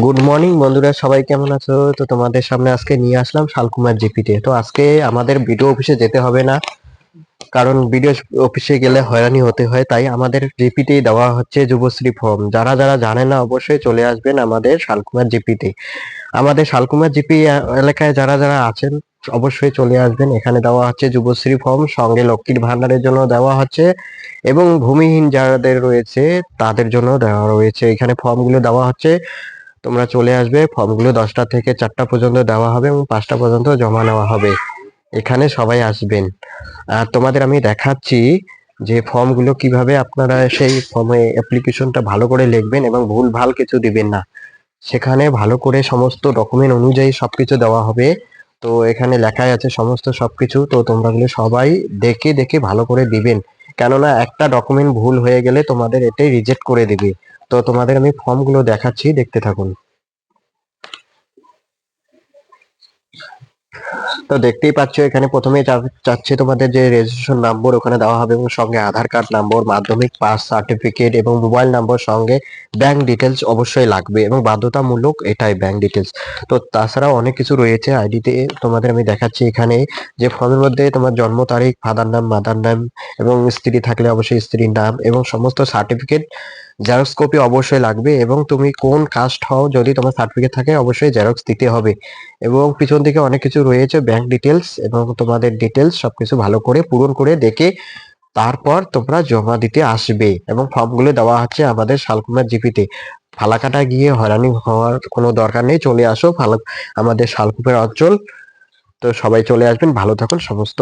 Good morning বন্ধুরা, সবাই কেমন আছো? তো তোমাদের সামনে আজকে নিয়ে আসলাম শালকুমার জিপিতে। তো আজকে আমাদের বিডিও অফিসে যেতে হবে না, কারণ বিডিও অফিসে গেলে হয়রানি হতে হয়। তাই আমাদের জিপিতেই দেওয়া হচ্ছে যুবশ্রী ফর্ম। যারা যারা জানে না অবশ্যই চলে আসবেন আমাদের শালকুমার জিপিতে। আমাদের শালকুমার জিপি এলাকায় যারা যারা আছেন অবশ্যই চলে আসবেন। এখানে দেওয়া হচ্ছে যুবশ্রী ফর্ম, সঙ্গে লক্ষ্মীর ভান্ডারের জন্য দেওয়া হচ্ছে, এবং ভূমিহীন যাদের রয়েছে তাদের জন্য দেওয়া রয়েছে। এখানে ফর্মগুলো দেওয়া হচ্ছে, তোমরা চলে আসবে। ফর্মগুলো 10টা থেকে 4টা পর্যন্ত দেওয়া হবে এবং 5টা পর্যন্ত জমা নেওয়া হবে। এখানে সবাই আসবেন। আর তোমাদের আমি দেখাচ্ছি যে ফর্মগুলো কিভাবে আপনারা সেই ফর্মে অ্যাপ্লিকেশনটা ভালো করে লিখবেন এবং ভুল ভাল কিছু দিবেন না। সেখানে ভালো করে সমস্ত ডকুমেন্ট অনুযায়ী সবকিছু দেওয়া হবে। তো এখানে লেখাই আছে সমস্ত সবকিছু। তো তোমরা গুলো সবাই দেখে দেখে ভালো করে দিবেন, কেননা একটা ডকুমেন্ট ভুল হয়ে গেলে তোমাদের এটাই রিজেক্ট করে দিবে। তো তোমাদের আমি ফর্মগুলো দেখাচ্ছি, দেখতে থাকুন। তো দেখতেই পাচ্ছ এখানে প্রথমে চাচ্ছে তোমাদের যে রেজিস্ট্রেশন নম্বর ওখানে দেওয়া হবে, এবং সঙ্গে আধার কার্ড নম্বর, মাধ্যমিক পাস সার্টিফিকেট এবং মোবাইল নম্বর, সঙ্গে ব্যাংক ডিটেলস অবশ্যই লাগবে এবং বাধ্যতামূলক এটাই ব্যাংক ডিটেলস। তো তাছাড়াও অনেক কিছু রয়েছে আইডিতে, তোমাদের আমি দেখাচ্ছি এখানে। যে ফর্মের মধ্যে তোমার জন্ম তারিখ, ফাদার নাম, মাদার নাম, এবং স্ত্রী থাকলে অবশ্যই স্ত্রীর নাম এবং সমস্ত সার্টিফিকেট জেরক্স কপি অবশ্যই লাগবে। এবং তুমি কোন কাস্ট হও, যদি তোমার সার্টিফিকেট থাকে অবশ্যই জেরক্স দিতে হবে। এবং পিছন দিকে অনেক কিছু রয়েছে, ব্যাংক ডিটেলস এবং তোমাদের ডিটেলস সবকিছু ভালো করে পূরণ করে দেখে তারপর তোমরা জমা দিতে আসবে। এবং ফর্মগুলো দেওয়া হচ্ছে আমাদের শালকুমার জিপিতে। ফালাকাটা গিয়ে হয়রানি হওয়ার কোনো দরকার নেই, চলে আসো আমাদের শালকুমার অঞ্চল। তো সবাই চলে আসবেন, ভালো থাকুন। সমস্ত